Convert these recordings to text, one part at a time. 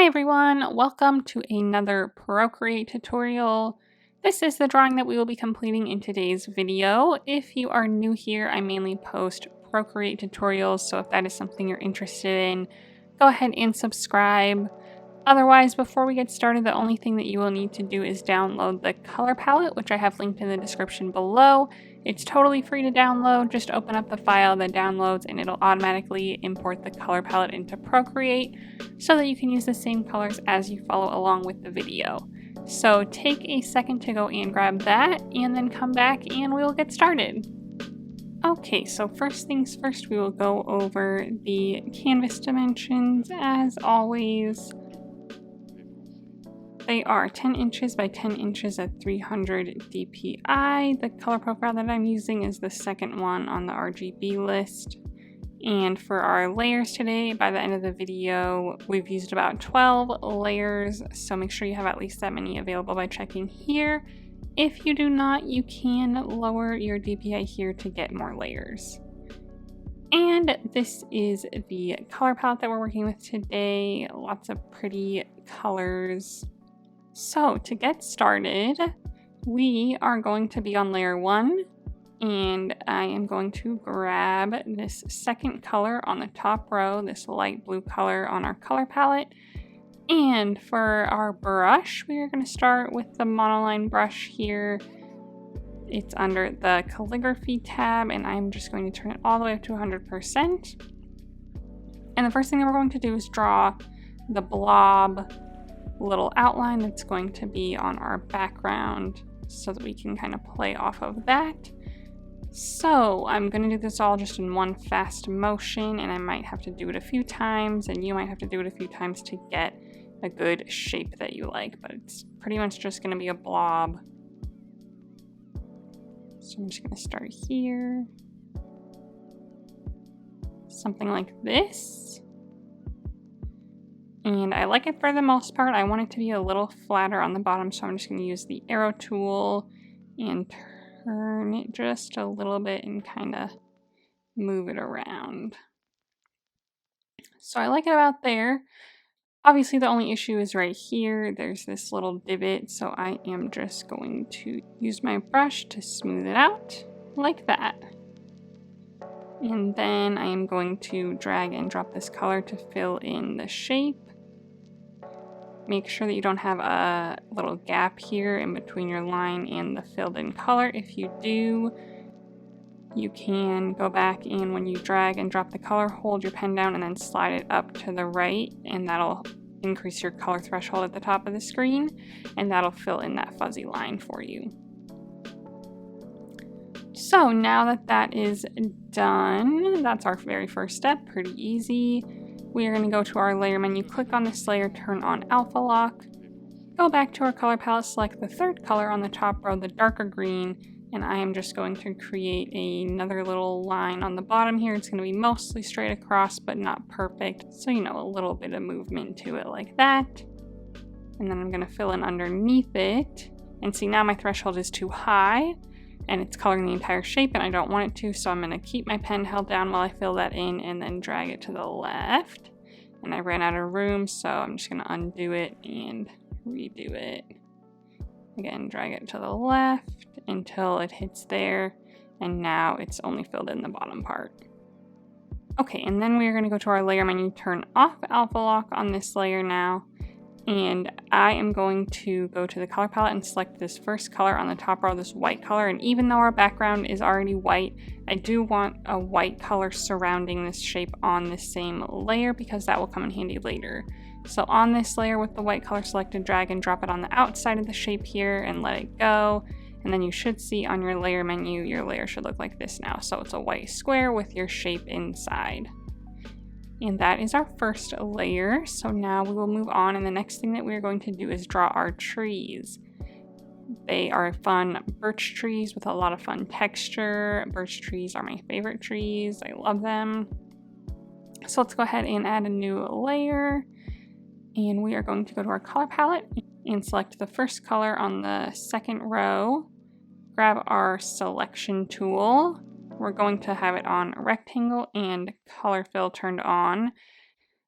Hi everyone, welcome to another Procreate tutorial. This is the drawing that we will be completing in today's video. If you are new here, I mainly post Procreate tutorials, so if that is something you're interested in, go ahead and subscribe. Otherwise, before we get started, the only thing that you will need to do is download the color palette, which I have linked in the description below. It's totally free to download. Just open up the file that downloads and it'll automatically import the color palette into Procreate so that you can use the same colors as you follow along with the video. So take a second to go and grab that and then come back and we'll get started. Okay, so first things first, we will go over the canvas dimensions as always. They are 10 inches by 10 inches at 300 dpi. The color profile that I'm using is the second one on the RGB list. And for our layers today, by the end of the video, we've used about 12 layers, so make sure you have at least that many available by checking here. If you do not, you can lower your DPI here to get more layers. And this is the color palette that we're working with today. Lots of pretty colors. So to get started, we are going to be on layer 1, and I am going to grab this second color on the top row, this light blue color on our color palette. And for our brush, we are going to start with the monoline brush here. It's under the calligraphy tab, and I'm just going to turn it all the way up to 100%. And the first thing that we're going to do is draw the blob little outline that's going to be on our background so that we can kind of play off of that. So I'm going to do this all just in one fast motion, and I might have to do it a few times, and you might have to do it a few times to get a good shape that you like, but it's pretty much just going to be a blob. So I'm just going to start here. Something like this. And I like it for the most part. I want it to be a little flatter on the bottom, so I'm just going to use the arrow tool and turn it just a little bit and kind of move it around. So I like it about there. Obviously the only issue is right here. There's this little divot, so I am just going to use my brush to smooth it out like that. And then I am going to drag and drop this color to fill in the shape. Make sure that you don't have a little gap here in between your line and the filled in color. If you do, you can go back and when you drag and drop the color, hold your pen down and then slide it up to the right, and that'll increase your color threshold at the top of the screen, and that'll fill in that fuzzy line for you. So now that that is done, that's our very first step, pretty easy. We are going to go to our layer menu, click on this layer, turn on alpha lock, go back to our color palette, select the third color on the top row, the darker green, and I am just going to create another little line on the bottom here. It's going to be mostly straight across, but not perfect, so you know, a little bit of movement to it like that. And then I'm going to fill in underneath it, and see now my threshold is too high, and it's coloring the entire shape and I don't want it to, so I'm going to keep my pen held down while I fill that in and then drag it to the left. And I ran out of room, so I'm just going to undo it and redo it. Again, drag it to the left until it hits there, and now it's only filled in the bottom part. Okay, and then we're going to go to our layer menu, turn off alpha lock on this layer now. And I am going to go to the color palette and select this first color on the top row, this white color. And even though our background is already white, I do want a white color surrounding this shape on the same layer because that will come in handy later. So on this layer with the white color selected, drag and drop it on the outside of the shape here and let it go. And then you should see on your layer menu, your layer should look like this now. So it's a white square with your shape inside. And that is our first layer. So now we will move on, and the next thing that we're going to do is draw our trees. They are fun birch trees with a lot of fun texture. Birch trees are my favorite trees. I love them. So let's go ahead and add a new layer. And we are going to go to our color palette and select the first color on the second row. Grab our selection tool. We're going to have it on rectangle and color fill turned on.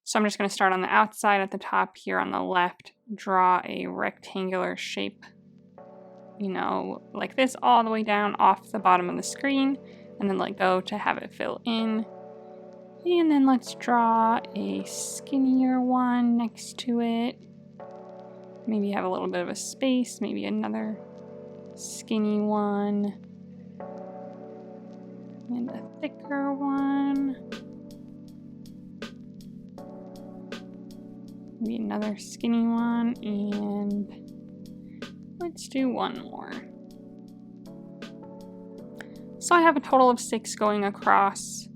So I'm just going to start on the outside at the top here on the left, draw a rectangular shape, you know, like this all the way down off the bottom of the screen, and then let go to have it fill in. And then let's draw a skinnier one next to it. Maybe have a little bit of a space, maybe another skinny one. And a thicker one. Maybe another skinny one, and let's do one more. So I have a total of 6 going across.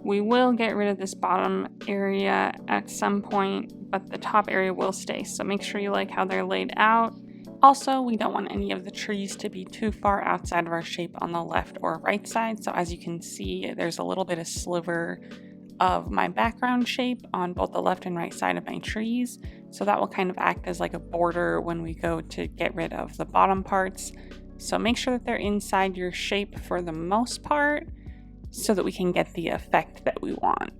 We will get rid of this bottom area at some point, but the top area will stay, so make sure you like how they're laid out. Also, we don't want any of the trees to be too far outside of our shape on the left or right side, so as you can see, there's a little bit of sliver of my background shape on both the left and right side of my trees, so that will kind of act as like a border when we go to get rid of the bottom parts. So make sure that they're inside your shape for the most part, so that we can get the effect that we want.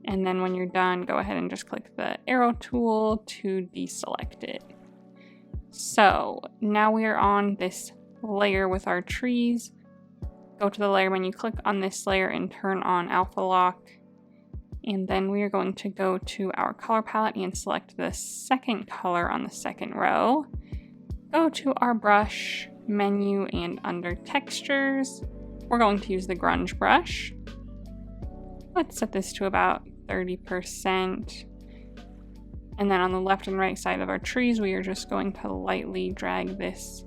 And then when you're done, go ahead and just click the arrow tool to deselect it. So now we are on this layer with our trees. Go to the layer menu, click on this layer and turn on alpha lock. And then we are going to go to our color palette and select the second color on the second row. Go to our brush menu and under textures, we're going to use the grunge brush. Let's set this to about 30%. And then on the left and right side of our trees, we are just going to lightly drag this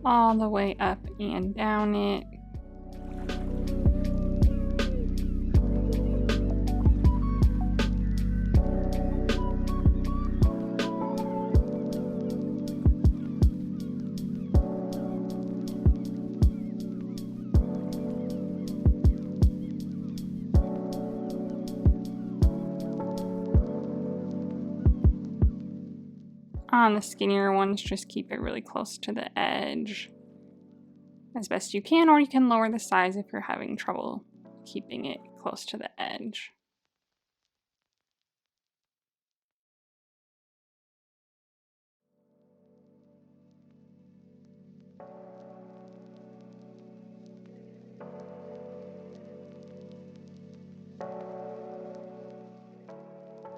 all the way up and down it. On the skinnier ones, just keep it really close to the edge as best you can, or you can lower the size if you're having trouble keeping it close to the edge.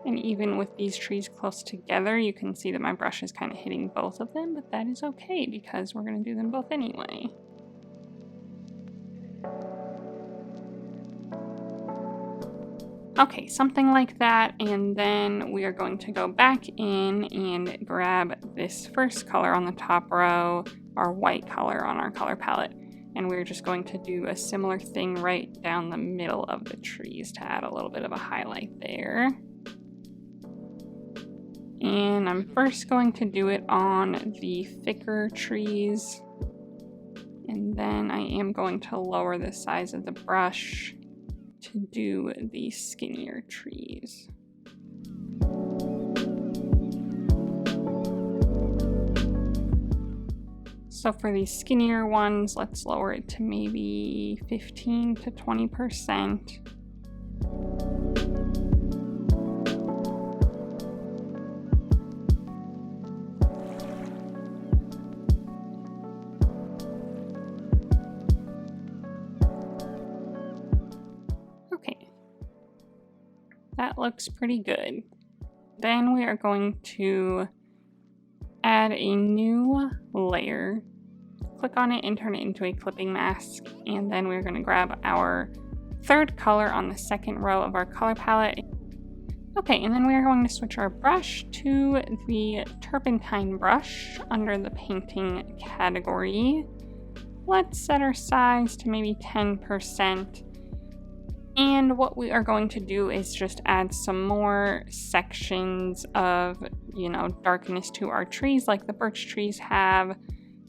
And even with these trees close together, you can see that my brush is kind of hitting both of them, but that is okay because we're going to do them both anyway. Okay, something like that, and then we are going to go back in and grab this first color on the top row, our white color on our color palette, and we're just going to do a similar thing right down the middle of the trees to add a little bit of a highlight there. And I'm first going to do it on the thicker trees, and then I am going to lower the size of the brush to do the skinnier trees. So for these skinnier ones, let's lower it to maybe 15 to 20%. That looks pretty good. Then we are going to add a new layer. Click on it and turn it into a clipping mask. And then we're going to grab our third color on the second row of our color palette. Okay, and then we are going to switch our brush to the turpentine brush under the painting category. Let's set our size to maybe 10%. And what we are going to do is just add some more sections of, darkness to our trees like the birch trees have.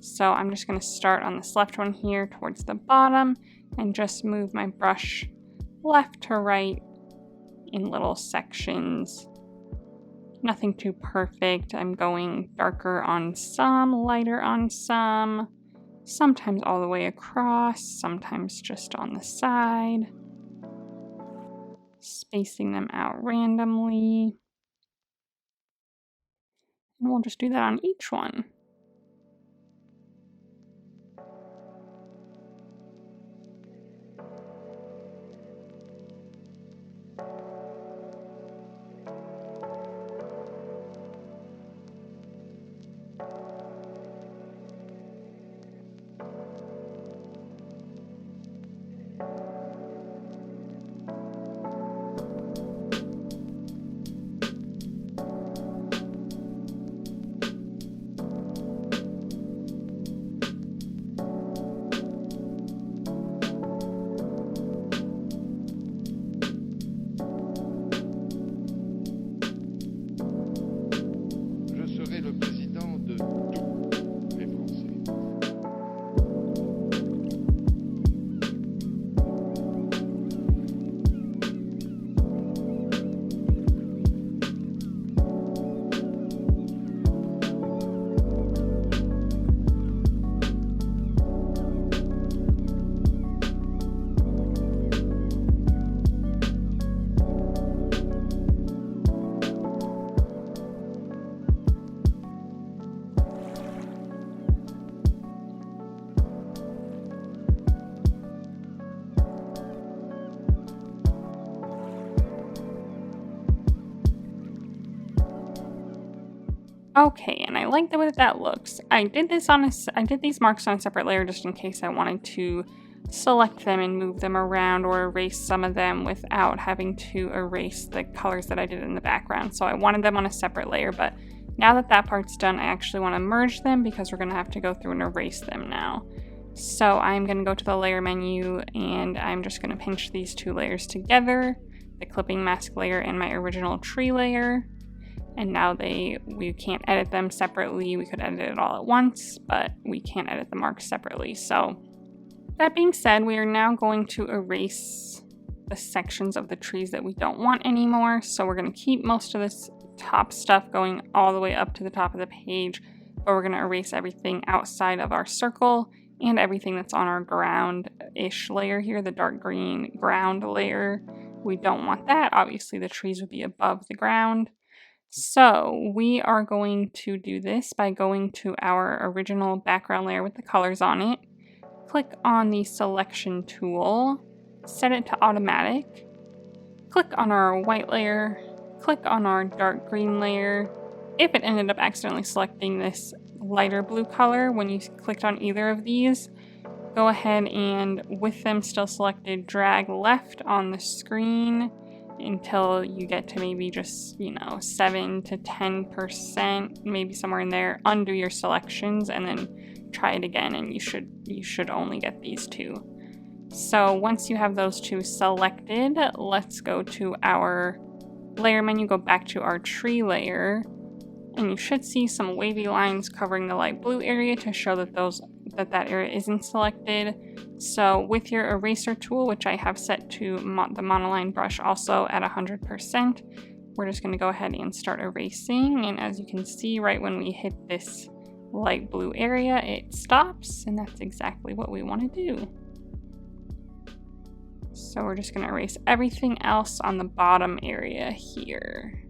So I'm just going to start on this left one here towards the bottom and just move my brush left to right in little sections. Nothing too perfect. I'm going darker on some, lighter on some, sometimes all the way across, sometimes just on the side. Spacing them out randomly. And we'll just do that on each one. Okay, and I like the way that looks. I did these marks on a separate layer just in case I wanted to select them and move them around or erase some of them without having to erase the colors that I did in the background. So I wanted them on a separate layer, but now that that part's done, I actually want to merge them because we're going to have to go through and erase them now. So I'm going to go to the layer menu and I'm just going to pinch these two layers together, the clipping mask layer and my original tree layer. And now we can't edit them separately. We could edit it all at once, but we can't edit the marks separately. So that being said, we are now going to erase the sections of the trees that we don't want anymore. So we're going to keep most of this top stuff going all the way up to the top of the page, but we're going to erase everything outside of our circle and everything that's on our ground-ish layer here, the dark green ground layer. We don't want that. Obviously, the trees would be above the ground. So we are going to do this by going to our original background layer with the colors on it. Click on the selection tool, set it to automatic, click on our white layer, click on our dark green layer. If it ended up accidentally selecting this lighter blue color when you clicked on either of these, go ahead and with them still selected, drag left on the screen until you get to maybe just, 7 to 10%, maybe somewhere in there, undo your selections and then try it again, and you should only get these two. So once you have those two selected, let's go to our layer menu, go back to our tree layer, and you should see some wavy lines covering the light blue area to show that that area isn't selected. So with your eraser tool, which I have set to the monoline brush also at 100%, we're just going to go ahead and start erasing. And as you can see, right when we hit this light blue area, it stops, and that's exactly what we want to do. So we're just going to erase everything else on the bottom area here.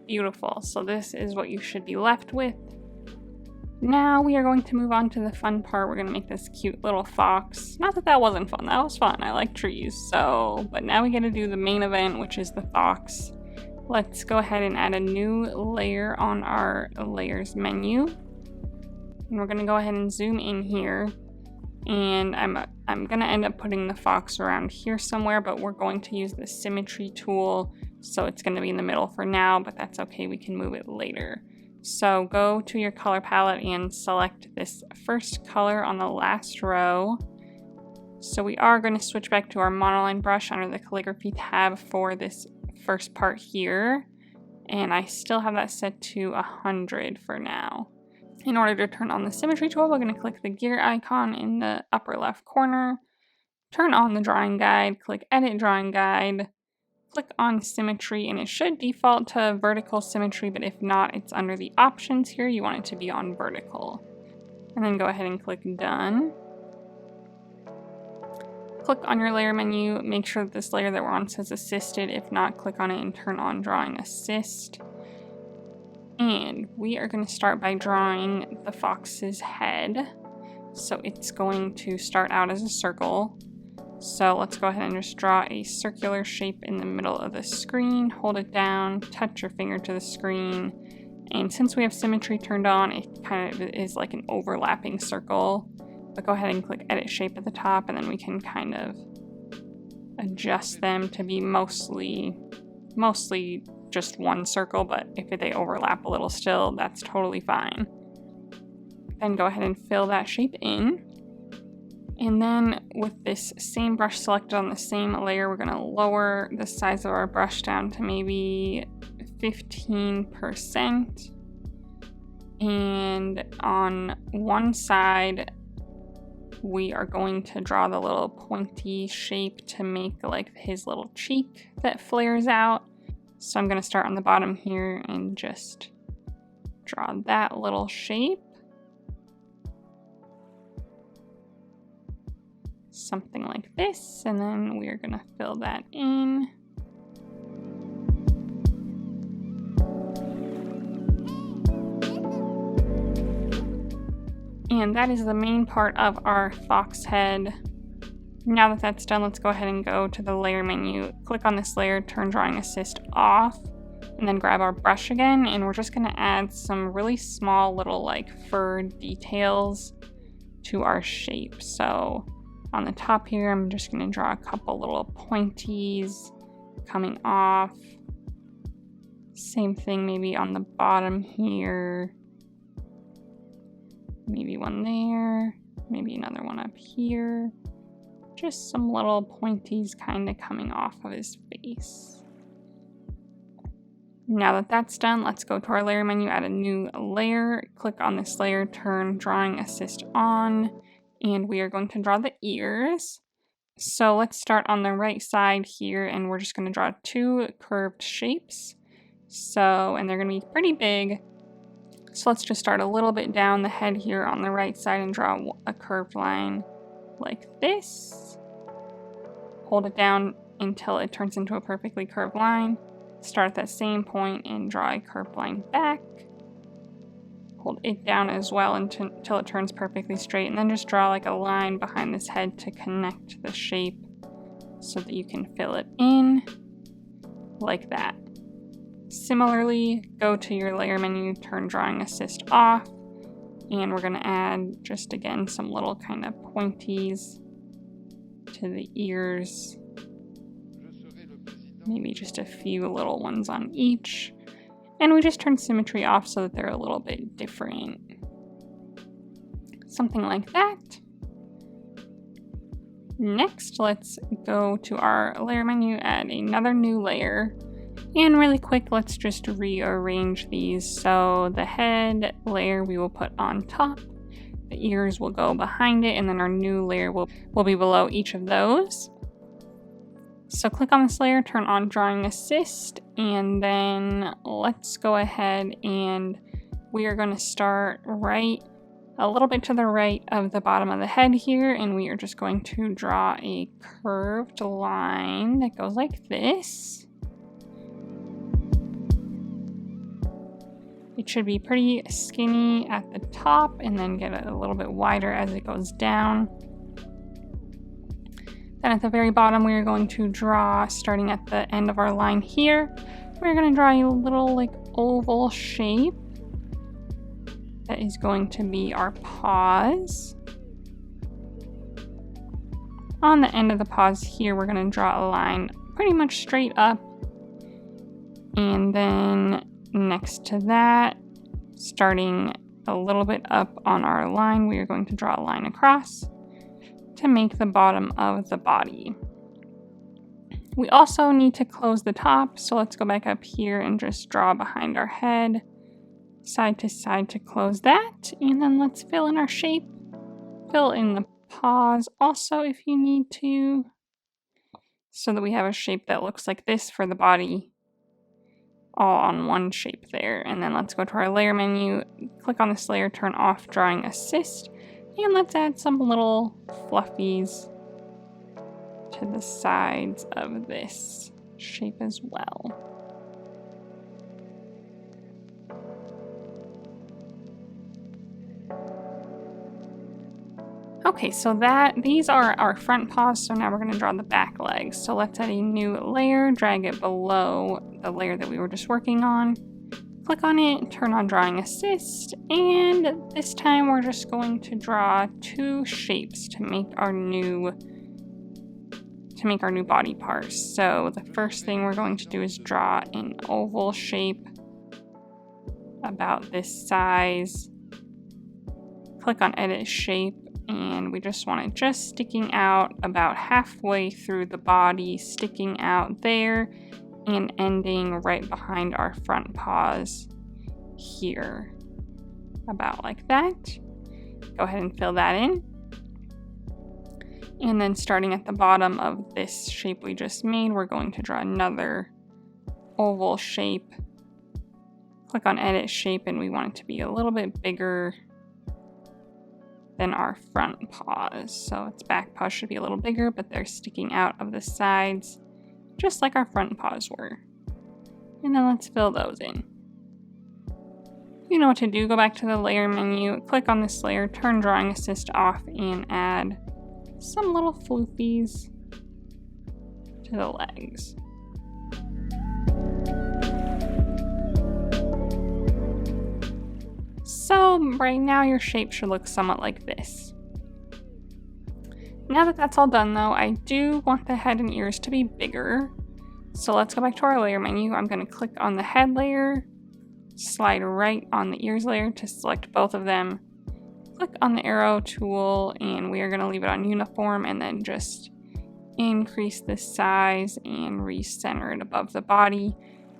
Beautiful. So this is what you should be left with. Now we are going to move on to the fun part. We're going to make this cute little fox. Not that that wasn't fun. That was fun. I like trees. But now we get to do the main event, which is the fox. Let's go ahead and add a new layer on our layers menu. And we're going to go ahead and zoom in here. And I'm going to end up putting the fox around here somewhere, but we're going to use the Symmetry tool. So it's going to be in the middle for now, but that's okay. We can move it later. So go to your color palette and select this first color on the last row. So we are going to switch back to our monoline brush under the calligraphy tab for this first part here. And I still have that set to 100 for now. In order to turn on the Symmetry tool, we're going to click the gear icon in the upper left corner. turn on the drawing guide, click Edit Drawing Guide, click on Symmetry, and it should default to vertical symmetry, but if not, it's under the options here. You want it to be on vertical. And then go ahead and click Done. Click on your layer menu, make sure that this layer that we're on says Assisted. If not, click on it and turn on Drawing Assist. And we are going to start by drawing the fox's head. So it's going to start out as a circle. So let's go ahead and just draw a circular shape in the middle of the screen. Hold it down, touch your finger to the screen. And since we have symmetry turned on, it kind of is like an overlapping circle. But go ahead and click Edit Shape at the top, and then we can kind of adjust them to be mostly just one circle, but if they overlap a little still, that's totally fine. Then go ahead and fill that shape in. And then with this same brush selected on the same layer, we're going to lower the size of our brush down to maybe 15%. And on one side, we are going to draw the little pointy shape to make like his little cheek that flares out. So I'm going to start on the bottom here and just draw that little shape. Something like this, and then we are going to fill that in. And that is the main part of our fox head. Now that that's done, let's go ahead and go to the layer menu, click on this layer, turn Drawing Assist off, and then grab our brush again, and we're just going to add some really small little like fur details to our shape. So on the top here, I'm just going to draw a couple little pointies coming off. Same thing maybe on the bottom here. Maybe one there, maybe another one up here. Just some little pointies kind of coming off of his face. Now that that's done, let's go to our layer menu, add a new layer, click on this layer, turn Drawing Assist on, and we are going to draw the ears. So let's start on the right side here, and we're just going to draw two curved shapes. And they're going to be pretty big. So let's just start a little bit down the head here on the right side and draw a curved line like this. Hold it down until it turns into a perfectly curved line. Start at that same point and draw a curved line back. Hold it down as well until it turns perfectly straight, and then just draw like a line behind this head to connect the shape so that you can fill it in like that. Similarly, go to your layer menu, turn Drawing Assist off, and we're going to add just again some little kind of pointies to the ears. Maybe just a few little ones on each. And we just turn symmetry off so that they're a little bit different. Something like that. Next, let's go to our layer menu, add another new layer. And really quick, let's just rearrange these. So the head layer we will put on top, the ears will go behind it, and then our new layer will be below each of those. So click on this layer, turn on Drawing Assist, and then let's go ahead and we are going to start right a little bit to the right of the bottom of the head here, and we are just going to draw a curved line that goes like this. It should be pretty skinny at the top and then get a little bit wider as it goes down. Then at the very bottom, we are going to draw, starting at the end of our line here, we're going to draw a little like oval shape that is going to be our paws. On the end of the paws here, we're going to draw a line pretty much straight up. And then next to that, starting a little bit up on our line, we are going to draw a line across to make the bottom of the body. We also need to close the top, so let's go back up here and just draw behind our head, side to side to close that, and then let's fill in our shape, fill in the paws also if you need to, so that we have a shape that looks like this for the body, all on one shape there. And then let's go to our layer menu, click on this layer, turn off drawing assist, and let's add some little fluffies to the sides of this shape as well. Okay, so these are our front paws, so now we're going to draw the back legs. So let's add a new layer, drag it below the layer that we were just working on. Click on it, turn on drawing assist, and this time we're just going to draw two shapes to make our new body parts. So the first thing we're going to do is draw an oval shape about this size. Click on edit shape, and we just want it just sticking out about halfway through the body, sticking out there and ending right behind our front paws here, about like that. Go ahead and fill that in. And then starting at the bottom of this shape we just made, we're going to draw another oval shape. Click on edit shape, and we want it to be a little bit bigger than our front paws. So its back paws should be a little bigger, but they're sticking out of the sides just like our front paws were. And then let's fill those in. You know what to do, go back to the layer menu, click on this layer, turn drawing assist off, and add some little floofies to the legs. So right now your shape should look somewhat like this. Now that that's all done though, I do want the head and ears to be bigger. So let's go back to our layer menu. I'm going to click on the head layer, slide right on the ears layer to select both of them. Click on the arrow tool, and we are going to leave it on uniform and then just increase the size and recenter it above the body.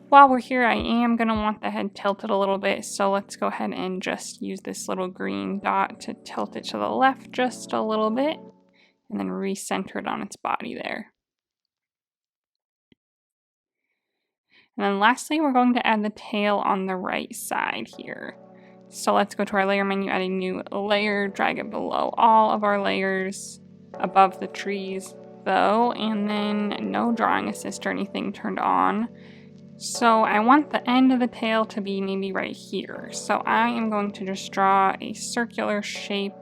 While we're here, I am going to want the head tilted a little bit, so let's go ahead and just use this little green dot to tilt it to the left just a little bit, and then recenter it on its body there. And then lastly, we're going to add the tail on the right side here. So let's go to our layer menu, add a new layer, drag it below all of our layers, above the trees though, and then no drawing assist or anything turned on. So I want the end of the tail to be maybe right here. So I am going to just draw a circular shape,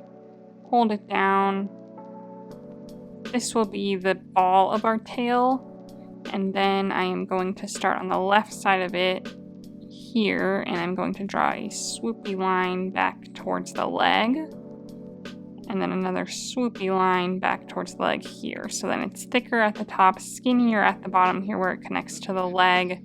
hold it down. This will be the ball of our tail. And then I am going to start on the left side of it here, and I'm going to draw a swoopy line back towards the leg. And then another swoopy line back towards the leg here. So then it's thicker at the top, skinnier at the bottom here where it connects to the leg.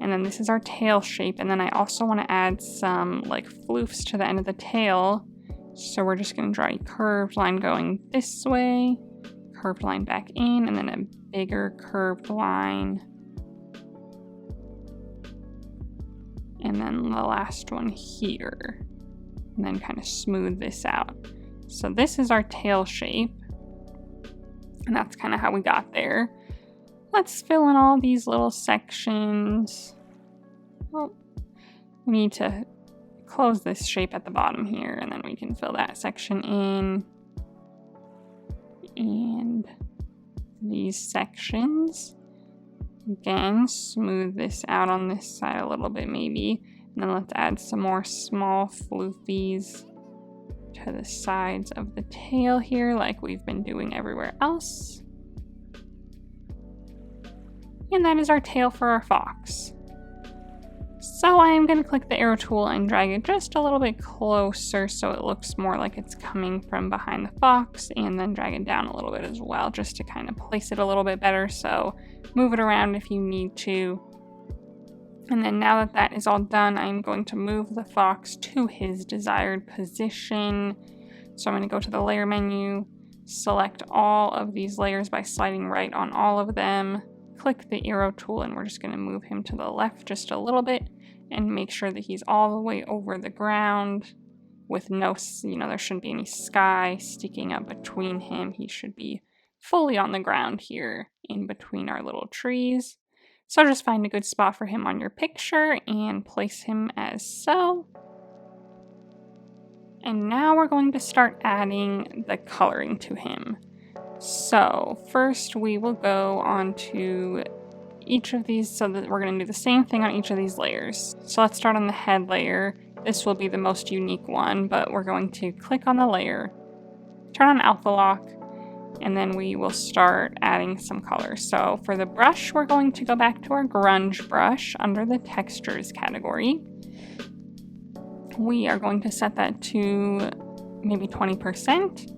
And then this is our tail shape, and then I also want to add some like floofs to the end of the tail. So we're just going to draw a curved line going this way, curved line back in, and then a bigger curved line. And then the last one here. And then kind of smooth this out. So this is our tail shape. And that's kind of how we got there. Let's fill in all these little sections. Well, we need to close this shape at the bottom here, and then we can fill that section in. And these sections. Again, smooth this out on this side a little bit maybe. And then let's add some more small floofies to the sides of the tail here like we've been doing everywhere else. And that is our tail for our fox. So I am going to click the arrow tool and drag it just a little bit closer so it looks more like it's coming from behind the fox, and then drag it down a little bit as well just to kind of place it a little bit better. So move it around if you need to. And then now that that is all done, I'm going to move the fox to his desired position. So I'm going to go to the layer menu, select all of these layers by sliding right on all of them. Click the arrow tool, and we're just going to move him to the left just a little bit and make sure that he's all the way over the ground. with no, there shouldn't be any sky sticking up between him. He should be fully on the ground here in between our little trees. So just find a good spot for him on your picture and place him as so. And now we're going to start adding the coloring to him. So first we will go onto each of these, so that we're going to do the same thing on each of these layers. So let's start on the head layer. This will be the most unique one, but we're going to click on the layer, turn on alpha lock, and then we will start adding some color. So for the brush, we're going to go back to our grunge brush under the textures category. We are going to set that to maybe 20%.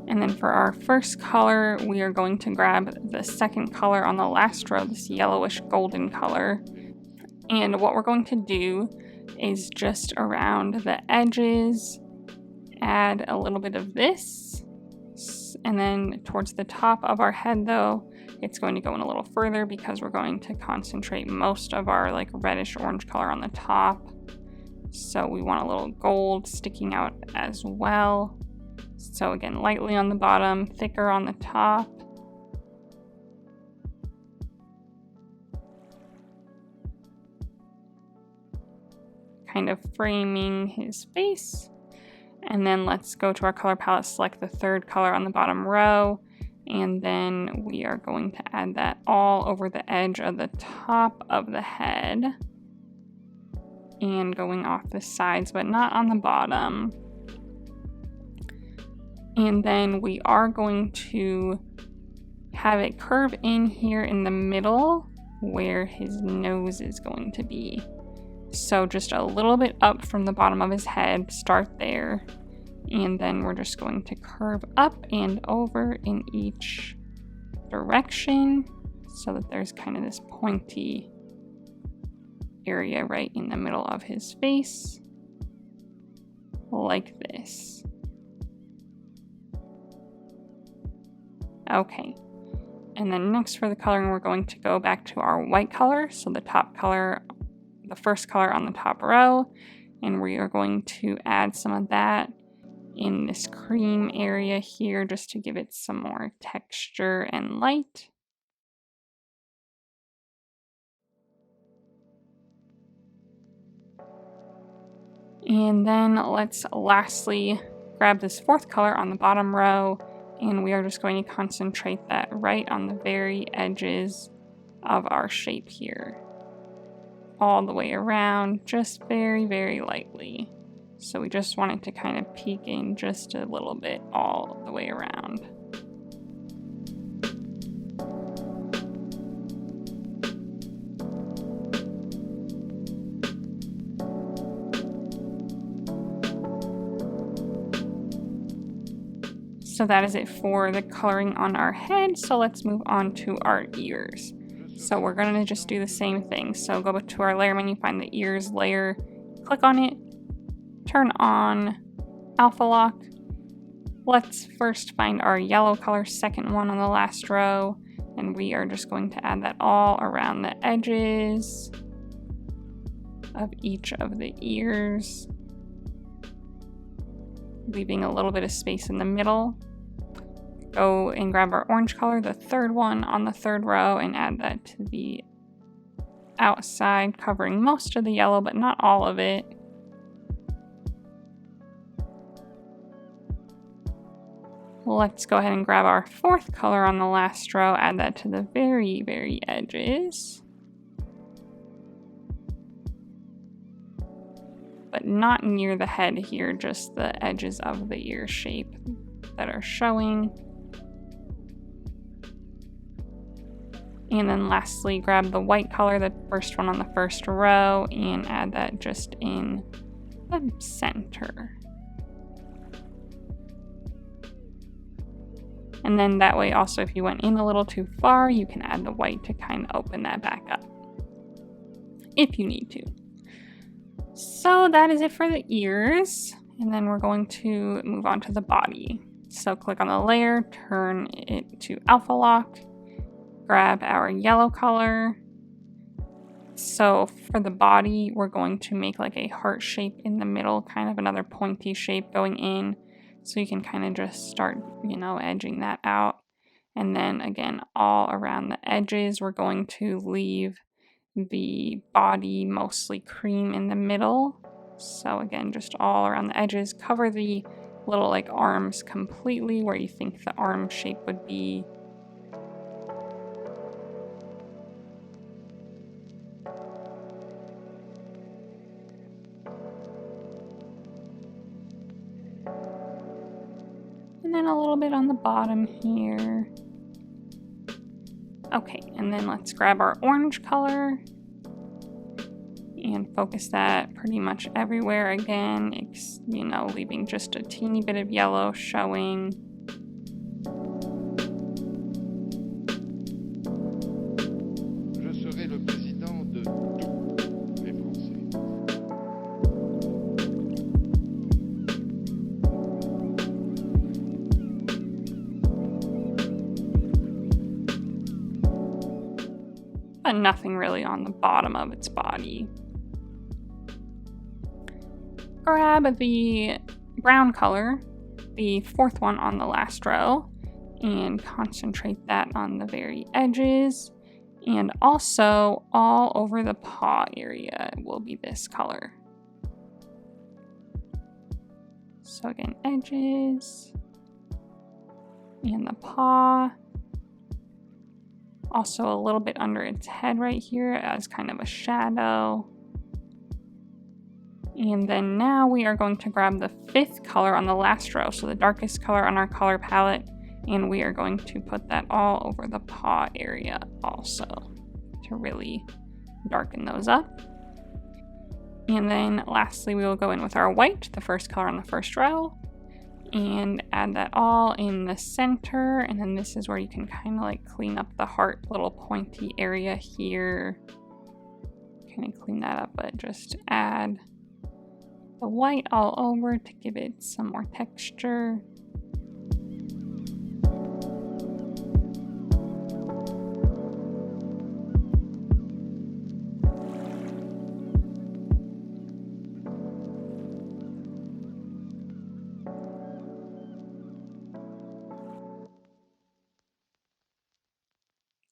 And then for our first color, we are going to grab the second color on the last row, this yellowish golden color. And what we're going to do is just around the edges, add a little bit of this. And then towards the top of our head though, it's going to go in a little further because we're going to concentrate most of our like reddish orange color on the top. So we want a little gold sticking out as well. So again, lightly on the bottom, thicker on the top. Kind of framing his face. And then let's go to our color palette, select the third color on the bottom row, and then we are going to add that all over the edge of the top of the head and going off the sides, but not on the bottom. And then we are going to have it curve in here in the middle where his nose is going to be. So just a little bit up from the bottom of his head, start there. And then we're just going to curve up and over in each direction so that there's kind of this pointy area right in the middle of his face, like this. Okay, and then next for the coloring, we're going to go back to our white color, so the top color, the first color on the top row, and we are going to add some of that in this cream area here just to give it some more texture and light. And then let's lastly grab this fourth color on the bottom row, and we are just going to concentrate that right on the very edges of our shape here. All the way around, just very, very lightly. So we just want it to kind of peek in just a little bit all the way around. So that is it for the coloring on our head. So let's move on to our ears. So we're going to just do the same thing. So go to our layer menu, find the ears layer, click on it, turn on alpha lock. Let's first find our yellow color, second one on the last row, and we are just going to add that all around the edges of each of the ears, leaving a little bit of space in the middle. Go and grab our orange color, the third one on the third row, and add that to the outside, covering most of the yellow, but not all of it. Let's go ahead and grab our fourth color on the last row, add that to the very, very edges. But not near the head here, just the edges of the ear shape that are showing. And then lastly, grab the white color, the first one on the first row, and add that just in the center. And then that way also, if you went in a little too far, you can add the white to kind of open that back up if you need to. So that is it for the ears. And then we're going to move on to the body. So click on the layer, turn it to alpha lock, grab our yellow color, So for the body, we're going to make like a heart shape in the middle, kind of another pointy shape going in. So you can kind of just start, you know, edging that out. And then again, all around the edges, we're going to leave the body mostly cream in the middle. So again, just all around the edges, cover the little like arms completely where you think the arm shape would be. And then a little bit on the bottom here. Okay, and then let's grab our orange color and focus that pretty much everywhere again, you know, leaving just a teeny bit of yellow showing. Je serai le président de tous les Français. But nothing really on the bottom of its body. Grab the brown color, the fourth one on the last row, and concentrate that on the very edges. And also all over the paw area will be this color. So again, edges and the paw. Also a little bit under its head right here as kind of a shadow. And then now we are going to grab the fifth color on the last row, so the darkest color on our color palette, and we are going to put that all over the paw area also to really darken those up. And then lastly, we will go in with our white, the first color on the first row, and add that all in the center. And then this is where you can kind of like clean up the heart little pointy area here. Kind of clean that up, but just add the white all over to give it some more texture.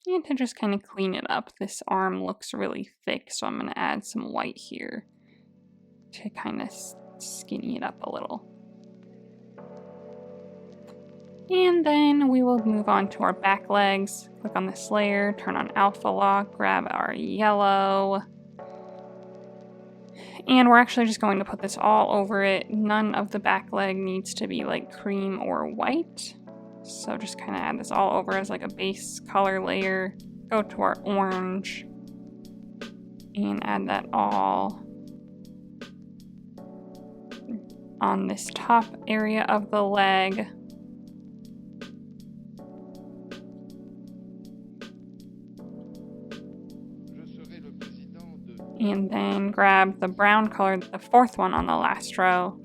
And to just kind of clean it up, this arm looks really thick, so I'm going to add some white here to kind of skinny it up a little. And then we will move on to our back legs. Click on this layer, turn on alpha lock, grab our yellow. And we're actually just going to put this all over it. None of the back leg needs to be like cream or white. So just kind of add this all over as like a base color layer. Go to our orange and add that all on this top area of the leg. And then grab the brown color, the fourth one on the last row,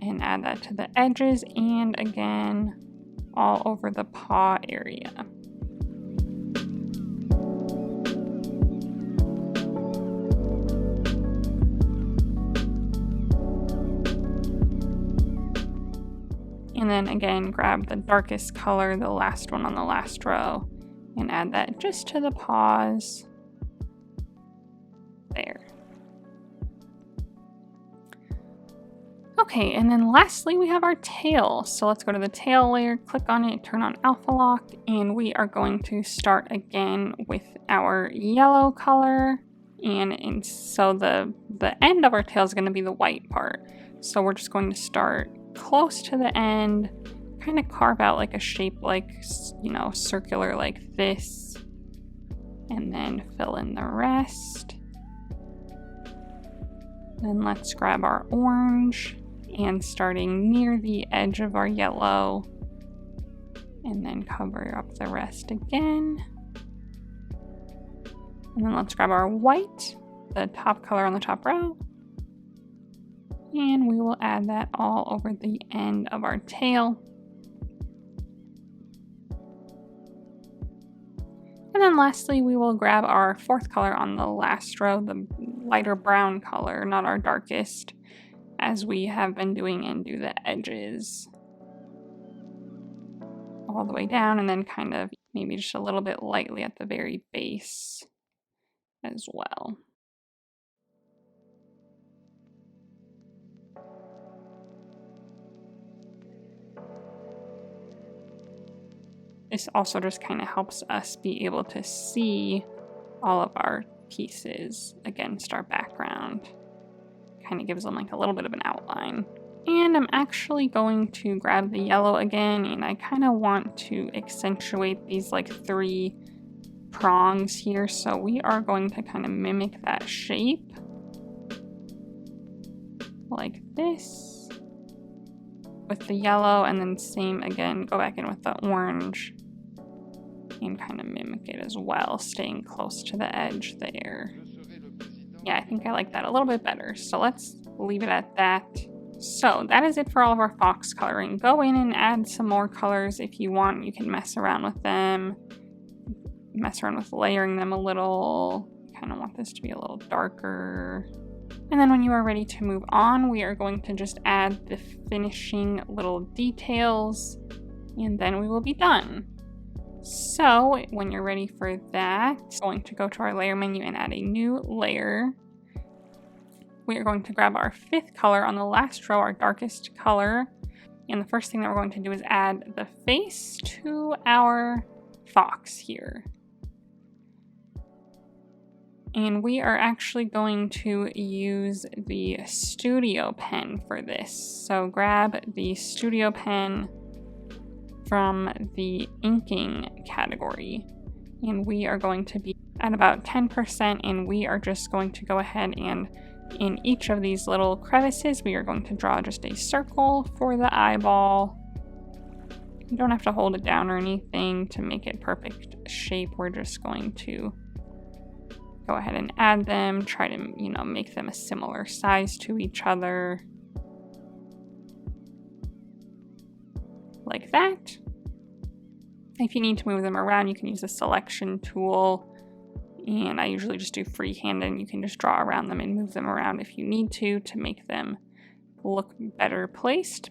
and add that to the edges and again all over the paw area. And then again, grab the darkest color, the last one on the last row, and add that just to the paws. There. Okay, and then lastly we have our tail. So let's go to the tail layer, click on it, turn on alpha lock, and we are going to start again with our yellow color. And so the end of our tail is going to be the white part. So we're just going to start close to the end, kind of carve out like a shape like, you know, circular like this, and then fill in the rest. Then let's grab our orange and starting near the edge of our yellow, and then cover up the rest again. And then let's grab our white, the top color on the top row, and we will add that all over the end of our tail. And then lastly, we will grab our fourth color on the last row, the lighter brown color, not our darkest, as we have been doing, and do the edges all the way down, and then kind of maybe just a little bit lightly at the very base as well. This also just kind of helps us be able to see all of our pieces against our background. Kind of gives them like a little bit of an outline. And I'm actually going to grab the yellow again, and I kind of want to accentuate these like 3 prongs here. So we are going to kind of mimic that shape like this with the yellow, and then same again, go back in with the orange and kind of mimic it as well, staying close to the edge there. Yeah, I think I like that a little bit better. So let's leave it at that. So that is it for all of our fox coloring. Go in and add some more colors if you want. You can mess around with them, mess around with layering them a little. Kind of want this to be a little darker. And then when you are ready to move on, we are going to just add the finishing little details, and then we will be done. So when you're ready for that, going to go to our layer menu and add a new layer. We are going to grab our 5th color on the last row, our darkest color. And the first thing that we're going to do is add the face to our fox here. And we are actually going to use the studio pen for this. So grab the studio pen from the inking category. And we are going to be at about 10%, and we are just going to go ahead and in each of these little crevices, we are going to draw just a circle for the eyeball. You don't have to hold it down or anything to make it perfect shape. We're just going to go ahead and add them, try to, make them a similar size to each other. Like that. If you need to move them around, you can use the selection tool. And I usually just do freehand, and you can just draw around them and move them around if you need to make them look better placed.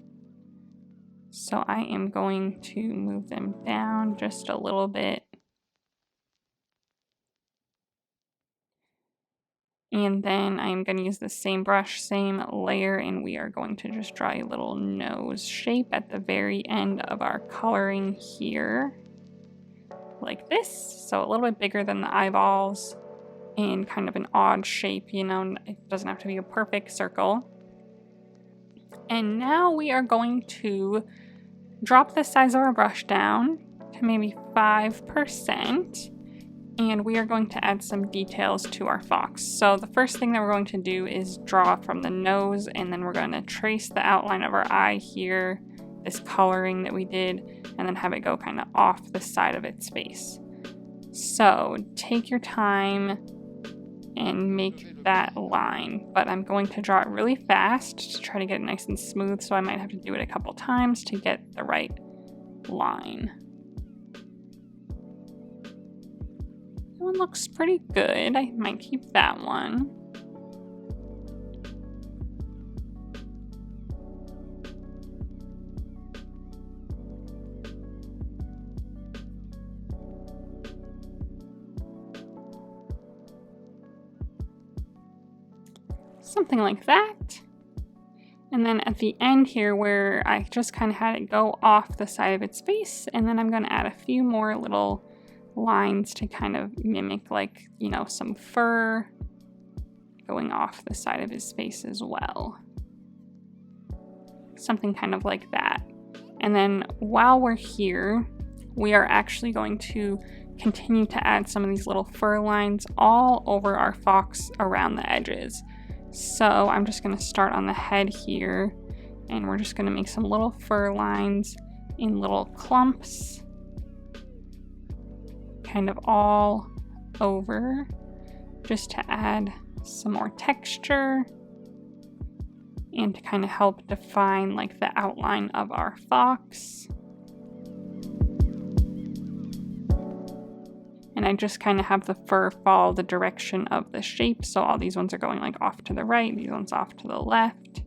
So I am going to move them down just a little bit. And then I'm going to use the same brush, same layer, and we are going to just draw a little nose shape at the very end of our coloring here. Like this, so a little bit bigger than the eyeballs and kind of an odd shape, it doesn't have to be a perfect circle. And now we are going to drop the size of our brush down to maybe 5, and we are going to add some details to our fox. So the first thing that we're going to do is draw from the nose, and then we're going to trace the outline of our eye here, this coloring that we did, and then have it go kind of off the side of its face. So take your time and make that line, but I'm going to draw it really fast to try to get it nice and smooth, so I might have to do it a couple times to get the right line. That one looks pretty good. I might keep that one. Something like that. And then at the end here, where I just kind of had it go off the side of its face, and then I'm going to add a few more little lines to kind of mimic, like, some fur going off the side of his face as well. Something kind of like that. And then while we're here, we are actually going to continue to add some of these little fur lines all over our fox around the edges. So I'm just going to start on the head here, and we're just going to make some little fur lines in little clumps, kind of all over, just to add some more texture and to kind of help define like the outline of our fox. And I just kind of have the fur follow the direction of the shape. So all these ones are going like off to the right, these ones off to the left.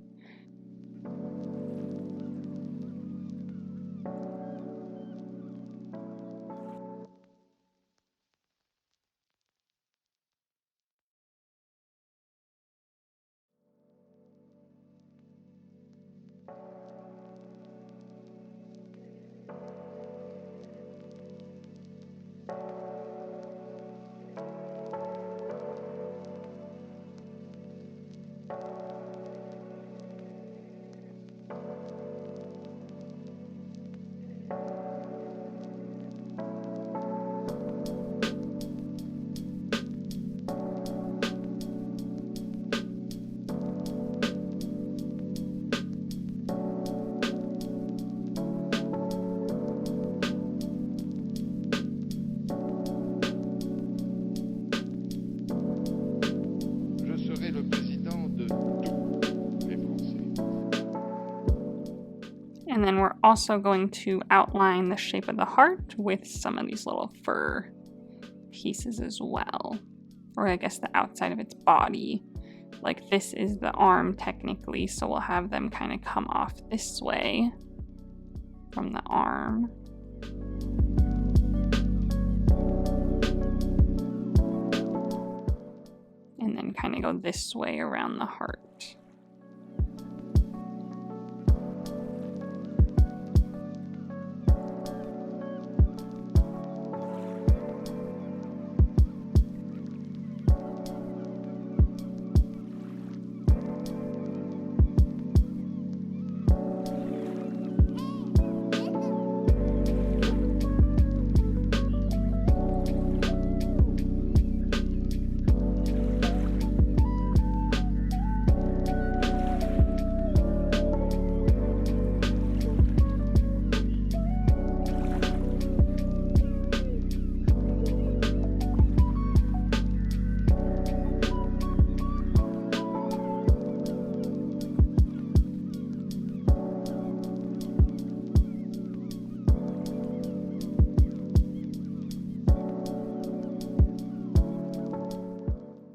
And then we're also going to outline the shape of the heart with some of these little fur pieces as well. Or I guess the outside of its body. Like this is the arm technically, so we'll have them kind of come off this way from the arm. And then kind of go this way around the heart.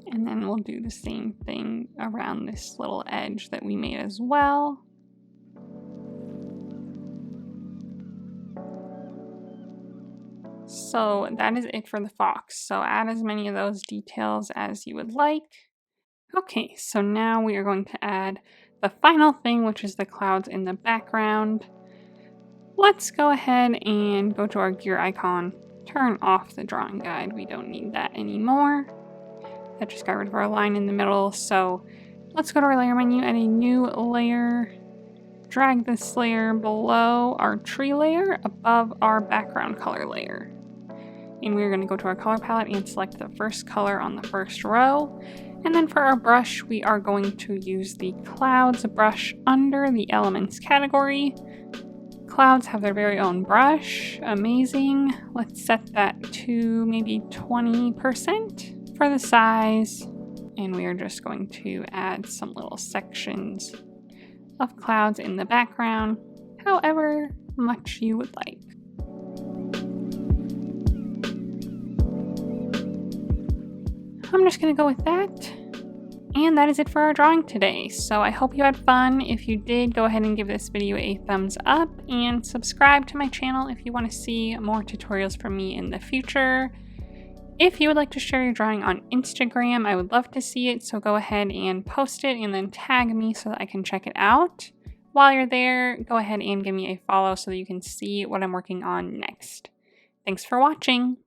And then we'll do the same thing around this little edge that we made as well. So that is it for the fox. So add as many of those details as you would like. Okay, so now we are going to add the final thing, which is the clouds in the background. Let's go ahead and go to our gear icon, turn off the drawing guide. We don't need that anymore. That just got rid of our line in the middle. So let's go to our layer menu, add a new layer, drag this layer below our tree layer above our background color layer. And we're going to go to our color palette and select the first color on the first row. And then for our brush, we are going to use the clouds brush under the elements category. Clouds have their very own brush. Amazing. Let's set that to maybe 20% for the size. And we are just going to add some little sections of clouds in the background, however much you would like. I'm just going to go with that. And that is it for our drawing today. So I hope you had fun. If you did, go ahead and give this video a thumbs up and subscribe to my channel if you want to see more tutorials from me in the future. If you would like to share your drawing on Instagram, I would love to see it. So go ahead and post it and then tag me so that I can check it out. While you're there, go ahead and give me a follow so that you can see what I'm working on next. Thanks for watching.